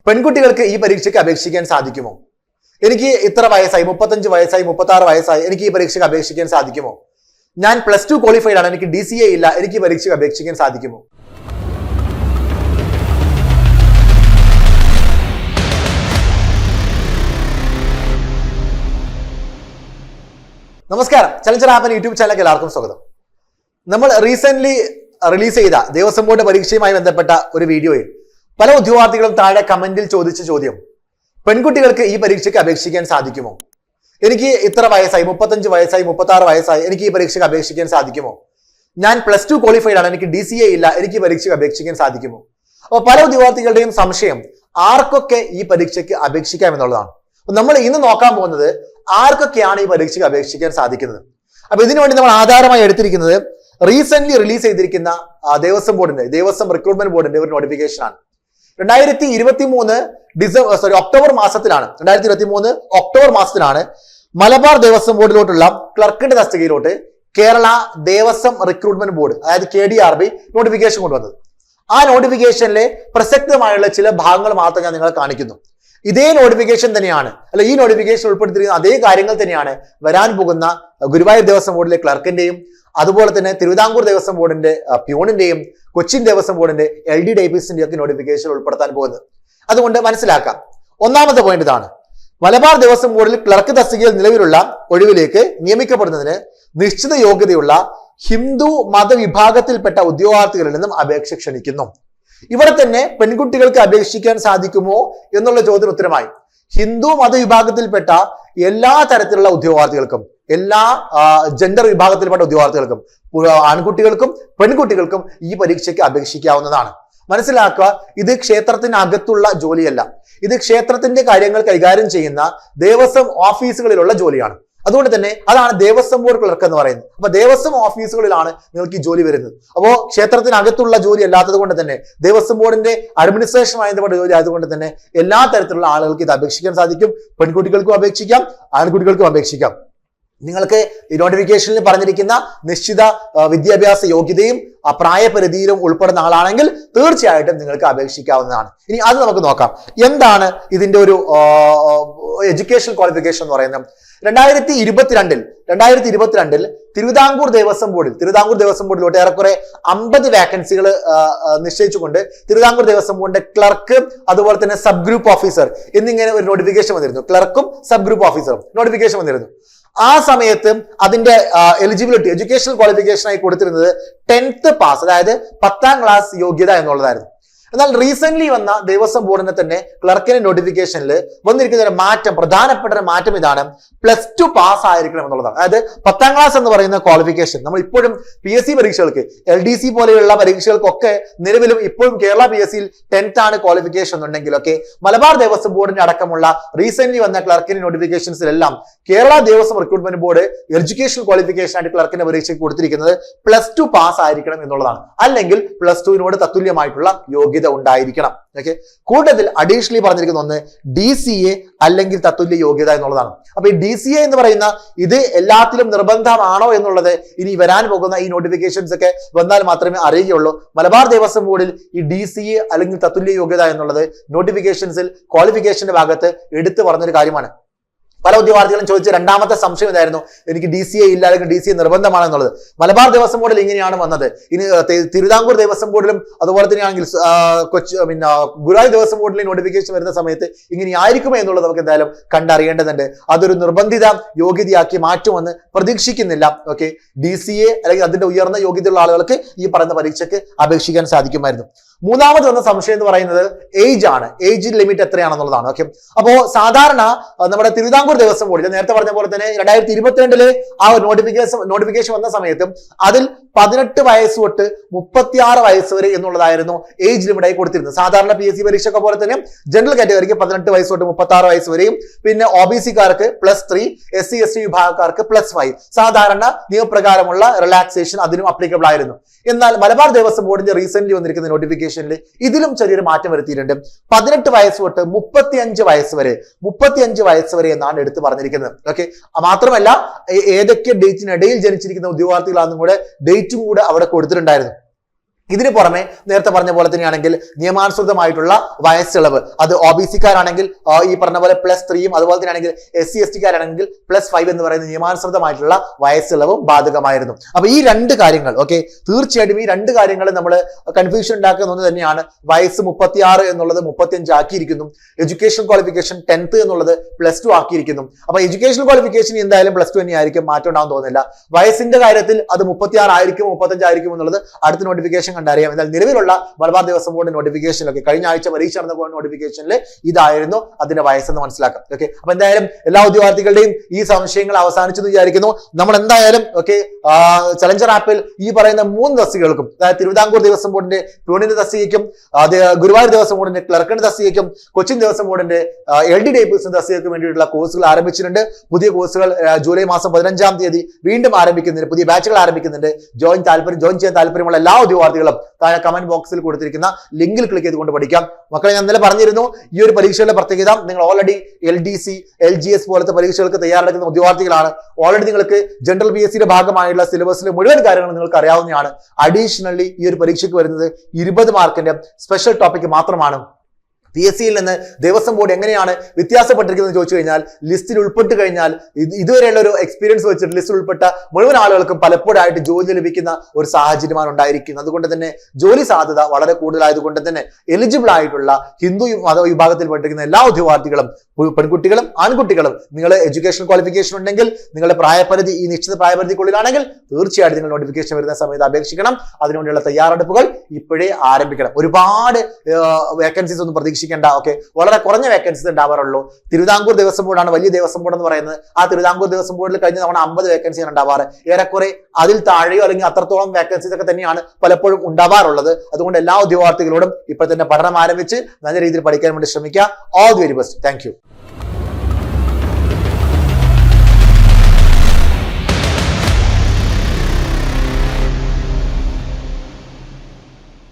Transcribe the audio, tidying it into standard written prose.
പെൺകുട്ടികൾക്ക് ഈ പരീക്ഷയ്ക്ക് അപേക്ഷിക്കാൻ സാധിക്കുമോ? എനിക്ക് ഇത്ര വയസ്സായി, 35 വയസ്സായി, 36 വയസ്സായി, എനിക്ക് ഈ പരീക്ഷയ്ക്ക് അപേക്ഷിക്കാൻ സാധിക്കുമോ? ഞാൻ +2 ക്വാളിഫൈഡ് ആണ്, എനിക്ക് DCA ഇല്ല, എനിക്ക് ഈ പരീക്ഷയ്ക്ക് അപേക്ഷിക്കാൻ സാധിക്കുമോ? നമസ്കാരം, ചലഞ്ചർ ആപ്പ് യൂട്യൂബ് ചാനലിലേക്ക് എല്ലാവർക്കും സ്വാഗതം. നമ്മൾ റീസെന്റ് റിലീസ് ചെയ്ത ദേവസ്വം ബോർഡ് പരീക്ഷയുമായി ബന്ധപ്പെട്ട ഒരു വീഡിയോയിൽ പല ഉദ്യോഗാർത്ഥികളും താഴെ കമന്റിൽ ചോദിച്ച ചോദ്യം, പെൺകുട്ടികൾക്ക് ഈ പരീക്ഷയ്ക്ക് അപേക്ഷിക്കാൻ സാധിക്കുമോ? എനിക്ക് ഇത്ര വയസ്സായി, 35 വയസ്സായി, 36 വയസ്സായി, എനിക്ക് ഈ പരീക്ഷയ്ക്ക് അപേക്ഷിക്കാൻ സാധിക്കുമോ? ഞാൻ +2 ക്വാളിഫൈഡ് ആണ്, എനിക്ക് DCA ഇല്ല, എനിക്ക് ഈ പരീക്ഷയ്ക്ക് അപേക്ഷിക്കാൻ സാധിക്കുമോ? അപ്പോൾ പല ഉദ്യോഗാർത്ഥികളുടെയും സംശയം ആർക്കൊക്കെ ഈ പരീക്ഷയ്ക്ക് അപേക്ഷിക്കാം എന്നുള്ളതാണ്. നമ്മൾ ഇന്ന് നോക്കാൻ പോകുന്നത് ആർക്കൊക്കെയാണ് ഈ പരീക്ഷയ്ക്ക് അപേക്ഷിക്കാൻ സാധിക്കുന്നത്. അപ്പൊ ഇതിനുവേണ്ടി നമ്മൾ ആധാരമായി എടുത്തിരിക്കുന്നത് റീസെന്റ് റിലീസ് ചെയ്തിരിക്കുന്ന ദേവസ്വം റിക്രൂട്ട്മെന്റ് ബോർഡിന്റെ ഒരു നോട്ടിഫിക്കേഷൻ ആണ്. 2023 ഒക്ടോബർ മാസത്തിലാണ് മലബാർ ദേവസ്വം ബോർഡിലോട്ടുള്ള ക്ലർക്കിന്റെ തസ്തികയിലോട്ട് കേരള ദേവസ്വം റിക്രൂട്ട്മെന്റ് ബോർഡ്, അതായത് KDRB നോട്ടിഫിക്കേഷൻ കൊണ്ടുവന്നത്. ആ നോട്ടിഫിക്കേഷനിലെ പ്രസക്തമായുള്ള ചില ഭാഗങ്ങൾ മാത്രം ഞാൻ നിങ്ങളെ കാണിക്കുന്നു. ഇതേ നോട്ടിഫിക്കേഷൻ തന്നെയാണ്, ഈ നോട്ടിഫിക്കേഷൻ ഉൾപ്പെടുത്തിയിരിക്കുന്ന അതേ കാര്യങ്ങൾ തന്നെയാണ് വരാൻ പോകുന്ന ഗുരുവായൂർ ദേവസ്വം ബോർഡിലെ ക്ലർക്കിന്റെയും അതുപോലെ തന്നെ തിരുവിതാംകൂർ ദേവസ്വം ബോർഡിന്റെ പ്യൂണിന്റെയും കൊച്ചിൻ ദേവസ്വം ബോർഡിന്റെ LD ഡൈപ്പിസ്റ്റിന്റെ ഒക്കെ നോട്ടിഫിക്കേഷൻ ഉൾപ്പെടുത്താൻ പോകുന്നത്. അതുകൊണ്ട് മനസ്സിലാക്കാം. ഒന്നാമത്തെ പോയിന്റ് ഇതാണ്, മലബാർ ദേവസ്വം ബോർഡിൽ ക്ലർക്ക് തസ്തികയിൽ നിലവിലുള്ള ഒഴിവിലേക്ക് നിയമിക്കപ്പെടുന്നതിന് നിശ്ചിത യോഗ്യതയുള്ള ഹിന്ദു മതവിഭാഗത്തിൽപ്പെട്ട ഉദ്യോഗാർത്ഥികളിൽ നിന്നും അപേക്ഷ ക്ഷണിക്കുന്നു. ഇവിടെ തന്നെ പെൺകുട്ടികൾക്ക് അപേക്ഷിക്കാൻ സാധിക്കുമോ എന്നുള്ള ചോദ്യത്തിന് ഉത്തരമായി ഹിന്ദു മതവിഭാഗത്തിൽപ്പെട്ട എല്ലാ തരത്തിലുള്ള ഉദ്യോഗാർത്ഥികൾക്കും, എല്ലാ ജെൻഡർ വിഭാഗത്തിൽപ്പെട്ട ഉദ്യോഗാർത്ഥികൾക്കും, ആൺകുട്ടികൾക്കും പെൺകുട്ടികൾക്കും ഈ പരീക്ഷയ്ക്ക് അപേക്ഷിക്കാവുന്നതാണ്. മനസ്സിലാക്കുക, ഇത് ക്ഷേത്രത്തിനകത്തുള്ള ജോലിയല്ല, ഇത് ക്ഷേത്രത്തിന്റെ കാര്യങ്ങൾ കൈകാര്യം ചെയ്യുന്ന ദേവസ്വം ഓഫീസുകളിലുള്ള ജോലിയാണ്. അതുകൊണ്ട് തന്നെ അതാണ് ദേവസ്വം ബോർഡ് ക്ലർക്ക് എന്ന് പറയുന്നത്. അപ്പൊ ദേവസ്വം ഓഫീസുകളിലാണ് നിങ്ങൾക്ക് ഈ ജോലി വരുന്നത്. അപ്പോൾ ക്ഷേത്രത്തിനകത്തുള്ള ജോലി അല്ലാത്തത് കൊണ്ട് തന്നെ, ദേവസ്വം ബോർഡിന്റെ അഡ്മിനിസ്ട്രേഷനുമായി ബന്ധപ്പെട്ട ജോലി ആയതുകൊണ്ട് തന്നെ എല്ലാ തരത്തിലുള്ള ആളുകൾക്ക് ഇത് അപേക്ഷിക്കാൻ സാധിക്കും. പെൺകുട്ടികൾക്കും അപേക്ഷിക്കാം, ആൺകുട്ടികൾക്കും അപേക്ഷിക്കാം. നിങ്ങൾക്ക് ഈ നോട്ടിഫിക്കേഷനിൽ പറഞ്ഞിരിക്കുന്ന നിശ്ചിത വിദ്യാഭ്യാസ യോഗ്യതയും പ്രായപരിധിയിലും ഉൾപ്പെടുന്ന ആളാണെങ്കിൽ തീർച്ചയായിട്ടും നിങ്ങൾക്ക് അപേക്ഷിക്കാവുന്നതാണ്. ഇനി അത് നമുക്ക് നോക്കാം. എന്താണ് ഇതിന്റെ ഒരു എഡ്യൂക്കേഷൻ ക്വാളിഫിക്കേഷൻ എന്ന് പറയുന്നത്? 2022 തിരുവിതാംകൂർ ദേവസ്വം ബോർഡിലോട്ട് ഏറെക്കുറെ 50 വേക്കൻസികൾ നിശ്ചയിച്ചുകൊണ്ട് തിരുവിതാംകൂർ ദേവസ്വം ബോർഡിന്റെ ക്ലർക്ക് അതുപോലെ തന്നെ സബ് ഗ്രൂപ്പ് ഓഫീസർ എന്നിങ്ങനെ ഒരു നോട്ടിഫിക്കേഷൻ വന്നിരുന്നു. ക്ലർക്കും സബ് ഗ്രൂപ്പ് ഓഫീസറും നോട്ടിഫിക്കേഷൻ വന്നിരുന്നു. ആ സമയത്ത് അതിന്റെ എലിജിബിലിറ്റി എഡ്യൂക്കേഷണൽ ക്വാളിഫിക്കേഷൻ ആയി കൊടുത്തിരുന്നത് 10th പാസ്, അതായത് 10ാം ക്ലാസ് യോഗ്യത എന്നുള്ളതായിരുന്നു. എന്നാൽ റീസെന്റ് വന്ന ദേവസ്വം ബോർഡിന്റെ തന്നെ ക്ലർക്കിന്റെ നോട്ടിഫിക്കേഷനിൽ വന്നിരിക്കുന്ന ഒരു മാറ്റം, പ്രധാനപ്പെട്ട ഒരു മാറ്റം ഇതാണ്, +2 പാസ് ആയിരിക്കണം എന്നുള്ളതാണ്. അതായത് 10ാം ക്ലാസ് എന്ന് പറയുന്ന ക്വാളിഫിക്കേഷൻ നമ്മൾ ഇപ്പോഴും PSC പരീക്ഷകൾക്ക്, LDC പോലെയുള്ള പരീക്ഷകൾക്കൊക്കെ നിലവിലും ഇപ്പോഴും കേരള PSCയിൽ 10th ആണ് ക്വാളിഫിക്കേഷൻ എന്നുണ്ടെങ്കിലൊക്കെ മലബാർ ദേവസ്വം ബോർഡിന്റെ അടക്കമുള്ള റീസെന്റ് വന്ന ക്ലർക്കിന്റെ നോട്ടിഫിക്കേഷൻസിലെല്ലാം Kerala Devaswom recruitment board education qualification ആയിട്ട് ക്ലർക്കിന്റെ പരീക്ഷയ്ക്ക് കൊടുത്തിരിക്കുന്നത് +2 പാസ് ആയിരിക്കണം എന്നുള്ളതാണ്. അല്ലെങ്കിൽ +2 തത്തുല്യമായിട്ടുള്ള യോഗ്യത ഉണ്ടായിരിക്കണം. ഓക്കെ, കൂട്ടത്തിൽ അഡീഷണലി പറഞ്ഞിരിക്കുന്ന ഒന്ന് DCA അല്ലെങ്കിൽ തത്തുല്യ യോഗ്യത എന്നുള്ളതാണ്. അപ്പൊ ഈ DCA എന്ന് പറയുന്ന ഇത് എല്ലാത്തിലും നിർബന്ധമാണോ എന്നുള്ളത് ഇനി വരാൻ പോകുന്ന ഈ നോട്ടിഫിക്കേഷൻസ് ഒക്കെ വന്നാൽ മാത്രമേ അറിയുകയുള്ളൂ. മലബാർ ദേവസ്വം ബോർഡിൽ ഈ DCA അല്ലെങ്കിൽ തത്തുല്യ യോഗ്യത എന്നുള്ളത് നോട്ടിഫിക്കേഷൻസിൽ ക്വാളിഫിക്കേഷന്റെ ഭാഗത്ത് എടുത്തു പറഞ്ഞൊരു കാര്യമാണ്. പല ഉദ്യോഗാർത്ഥികളും ചോദിച്ച രണ്ടാമത്തെ സംശയം ഇതായിരുന്നു, എനിക്ക് DCA ഇല്ല അല്ലെങ്കിൽ DCA നിർബന്ധമാണെന്നുള്ളത്. മലബാർ ദേവസ്വം ബോർഡിൽ ഇങ്ങനെയാണ് വന്നത്. ഇനി തിരുവിതാംകൂർ ദേവസ്വം ബോർഡിലും അതുപോലെ തന്നെയാണെങ്കിൽ ഗുരുവായൂർ ദേവസ്വം ബോർഡിലെ നോട്ടിഫിക്കേഷൻ വരുന്ന സമയത്ത് ഇങ്ങനെ ആയിരിക്കുമോ എന്നുള്ളത് നമുക്ക് എന്തായാലും കണ്ടറിയേണ്ടതുണ്ട്. അതൊരു നിർബന്ധിത യോഗ്യതയാക്കി മാറ്റുമെന്ന് പ്രതീക്ഷിക്കുന്നില്ല. ഓക്കെ, DCA അല്ലെങ്കിൽ അതിന്റെ ഉയർന്ന യോഗ്യതയുള്ള ആളുകൾക്ക് ഈ പറയുന്ന പരീക്ഷയ്ക്ക് അപേക്ഷിക്കാൻ സാധിക്കുമായിരുന്നു. മൂന്നാമത് വന്ന സംശയം എന്ന് പറയുന്നത് ഏജ് ആണ്. Age limit എത്രയാണെന്നുള്ളതാണ്. ഓക്കെ, അപ്പോ സാധാരണ നമ്മുടെ തിരുവിതാംകൂർ ദേവസ്വം ബോർഡിൽ നേരത്തെ പറഞ്ഞ പോലെ തന്നെ 2022 ആ നോട്ടിഫിക്കേഷൻ വന്ന സമയത്തും അതിൽ 18 വയസ്സ് തൊട്ട് 36 വയസ്സ് വരെ എന്നുള്ളതായിരുന്നു ഏജ് ലിമിറ്റായി കൊടുത്തിരുന്നത്. സാധാരണ PSC പരീക്ഷയൊക്കെ പോലെ തന്നെ ജനറൽ കാറ്റഗറിക്ക് 18 വയസ്സ് തൊട്ട് 36 വയസ്സ് വരെയും, പിന്നെ OBC-കാർക്ക് +3, SC/ST വിഭാഗക്കാർക്ക് +5 സാധാരണ നിയമപ്രകാരമുള്ള റിലാക്സേഷൻ അതിനും അപ്ലിക്കബിൾ ആയിരുന്നു. എന്നാൽ മലബാർ ദേവസ്വം ബോർഡിന്റെ റീസെന്റ് വന്നിരിക്കുന്ന നോട്ടിഫിക്കേഷനിൽ ഇതിലും ചെറിയൊരു മാറ്റം വരുത്തിയിട്ടുണ്ട്. 18 വയസ്സ് തൊട്ട് 35 വയസ്സ് വരെ എന്നാണ് എടുത്തു പറഞ്ഞിരിക്കുന്നത്. ഓക്കെ, മാത്രമല്ല ഏതൊക്കെ ഡേറ്റിനിടയിൽ ജനിച്ചിരിക്കുന്ന ഉദ്യോഗാർത്ഥികളാണെന്നും കൂടെ ഡേറ്റും കൂടെ അവിടെ കൊടുത്തിട്ടുണ്ടായിരുന്നു. ഇതിന് പുറമെ നേരത്തെ പറഞ്ഞ പോലെ തന്നെയാണെങ്കിൽ നിയമാനുസൃതമായിട്ടുള്ള വയസ്സിളവ്, അത് OBC-കാരാണെങ്കിൽ ഈ പറഞ്ഞ പോലെ +3 അതുപോലെ തന്നെ ആണെങ്കിൽ SC/ST-കാരാണെങ്കിൽ +5 എന്ന് പറയുന്ന നിയമാനുസൃതമായിട്ടുള്ള വയസ്സിളവും ബാധകമായിരുന്നു. അപ്പൊ ഈ രണ്ട് കാര്യങ്ങൾ തീർച്ചയായിട്ടും ഈ രണ്ട് കാര്യങ്ങൾ നമ്മൾ കൺഫ്യൂഷൻ ഉണ്ടാക്കുന്ന ഒന്ന് തന്നെയാണ്. വയസ്സ് 36 എന്നുള്ളത് 35 ആക്കിയിരിക്കുന്നു. എഡ്യൂക്കേഷൻ ക്വാളിഫിക്കേഷൻ 10th എന്നുള്ളത് +2 ആക്കിയിരിക്കുന്നു. അപ്പൊ എഡ്യൂക്കേഷൻ ക്വാളിഫിക്കേഷൻ എന്തായാലും +2 തന്നെയായിരിക്കും, മാറ്റം ഉണ്ടാവും തോന്നുന്നില്ല. വയസ്സിന്റെ കാര്യത്തിൽ അത് 36 ആയിരിക്കും 35 ആയിരിക്കും എന്നുള്ളത് അടുത്ത നോട്ടിഫിക്കേഷൻ കണ്ടറിയാം. എന്നാൽ നിലവിലുള്ള മലബാർ ദേവസ്വം ബോർഡ് നോട്ടിഫിക്കേഷനിലൊക്കെ കഴിഞ്ഞ ആഴ്ച പരീക്ഷ നടന്ന നോട്ടിഫിക്കേഷനിൽ ഇതായിരുന്നു അതിന്റെ വയസ്സെന്ന് മനസ്സിലാക്കാം. അപ്പൊ എന്തായാലും എല്ലാ ഉദ്യോഗാർത്ഥികളുടെയും ഈ സംശയങ്ങൾ അവസാനിച്ചെന്ന് വിചാരിക്കുന്നു. നമ്മൾ എന്തായാലും ചലഞ്ചർ ആപ്പിൽ ഈ പറയുന്ന 3 തസ്തികകൾക്കും, അതായത് തിരുവിതാംകൂർ ദേവസ്വം ബോർഡിന്റെ പ്യൂണിന്റെ തസ്തികയ്ക്കും, ഗുരുവായൂർ ദേവസ്വം ബോർഡിന്റെ ക്ലർക്കിന്റെ തസ്തികയ്ക്കും, കൊച്ചിൻ ദേവസ്വം ബോർഡിന്റെ LD ടൈപ്പിസ്റ്റ് തസ്തികയ്ക്ക് വേണ്ടിയിട്ടുള്ള കോഴ്സുകൾ ആരംഭിച്ചിട്ടുണ്ട്. പുതിയ കോഴ്സുകൾ ജൂലൈ മാസം 15-ാം തീയതി വീണ്ടും ആരംഭിക്കുന്നുണ്ട്. പുതിയ ബാച്ചുകൾ ആരംഭിക്കുന്നുണ്ട്. ജോയിൻ ചെയ്യാൻ താല്പര്യമുള്ള എല്ലാ ഉദ്യോഗാർത്ഥികളും താഴെ കമന്റ് ബോക്സിൽ കൊടുത്തിരിക്കുന്ന ലിങ്കിൽ ക്ലിക്ക് ചെയ്തുകൊണ്ട് പഠിക്കാം. മക്കളെ, ഞാൻ ഇന്നലെ പറഞ്ഞിരുന്നു ഈ ഒരു പരീക്ഷയുടെ പ്രത്യേകത, നിങ്ങൾ ഓൾറെഡി LDC, LGS പോലത്തെ പരീക്ഷകൾക്ക് തയ്യാറെടുക്കുന്ന ഉദ്യോഗാർത്ഥികളാണ്. ഓൾറെഡി നിങ്ങൾക്ക് ജനറൽ PSCയുടെ ഭാഗമായുള്ള സിലബസിലെ മുഴുവൻ കാര്യങ്ങൾ നിങ്ങൾക്ക് അറിയാവുന്നതാണ്. അഡീഷണലി ഈ ഒരു പരീക്ഷയ്ക്ക് വരുന്നത് 20 മാർക്കിന്റെ സ്പെഷ്യൽ ടോപ്പിക് മാത്രമാണ്. PSCയിൽ നിന്ന് ദേവസ്വം ബോർഡ് എങ്ങനെയാണ് വ്യത്യാസപ്പെട്ടിരിക്കുന്നത് ചോദിച്ചു കഴിഞ്ഞാൽ, ലിസ്റ്റിൽ ഉൾപ്പെട്ട് കഴിഞ്ഞാൽ ഇതുവരെയുള്ള ഒരു എക്സ്പീരിയൻസ് വെച്ചിട്ട് ലിസ്റ്റിൽ ഉൾപ്പെട്ട മുഴുവൻ ആളുകൾക്കും പലപ്പോഴായിട്ട് ജോലി ലഭിക്കുന്ന ഒരു സാഹചര്യമാണ് ഉണ്ടായിരിക്കുന്നത്. അതുകൊണ്ട് തന്നെ ജോലി സാധ്യത വളരെ കൂടുതലായതുകൊണ്ട് തന്നെ എലിജിബിൾ ആയിട്ടുള്ള ഹിന്ദു മത വിഭാഗത്തിൽപ്പെട്ടിരിക്കുന്ന എല്ലാ ഉദ്യോഗാർത്ഥികളും, പെൺകുട്ടികളും ആൺകുട്ടികളും, നിങ്ങൾ എഡ്യൂക്കേഷൻ ക്വാളിഫിക്കേഷൻ ഉണ്ടെങ്കിൽ, നിങ്ങളുടെ പ്രായപരിധി ഈ നിശ്ചിത പ്രായപരിധിക്കുള്ളിലാണെങ്കിൽ തീർച്ചയായിട്ടും നിങ്ങൾ നോട്ടിഫിക്കേഷൻ വരുന്ന സമയത്ത് അപേക്ഷിക്കണം. അതിനുവേണ്ടിയുള്ള തയ്യാറെടുപ്പുകൾ ഇപ്പോഴേ ആരംഭിക്കണം. ഒരുപാട് വേക്കൻസീസ് ഒന്നും പ്രതീക്ഷിക്കേണ്ട. വളരെ കുറഞ്ഞ വേക്കൻസീസ് ഉണ്ടാവാറുള്ളൂ. തിരുവിതാംകൂർ ദേവസ്വം ബോർഡാണ് വലിയ ദേവസ്വം ബോർഡ് എന്ന് പറയുന്നത്. ആ തിരുവിതാംകൂർ ദേവസ്വം ബോർഡിൽ കഴിഞ്ഞ തവണ 50 വേക്കൻസിയാണ് ഉണ്ടാവാറ്. ഏറെക്കുറെ അതിൽ താഴെയോ അല്ലെങ്കിൽ അത്രത്തോളം വേക്കൻസീസ് ഒക്കെ തന്നെയാണ് പലപ്പോഴും ഉണ്ടാവാറുള്ളത്. അതുകൊണ്ട് എല്ലാ ഉദ്യോഗാർത്ഥികളോടും ഇപ്പോൾ തന്നെ പഠനം ആരംഭിച്ച് നല്ല രീതിയിൽ പഠിക്കാൻ വേണ്ടി ശ്രമിക്കുക. All the very best. Thank you.